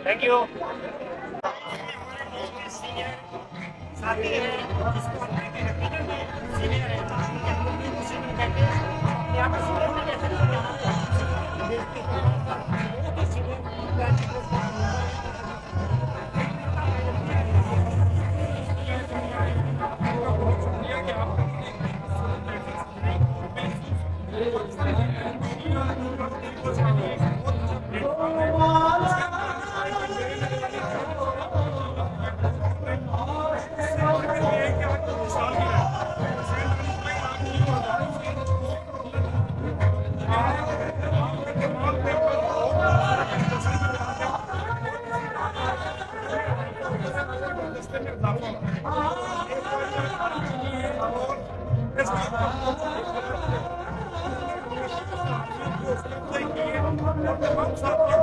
Thank you. साथी है जिसको सीनियर है कहते हैं यहाँ पर सीनियर में कैसे Thank you.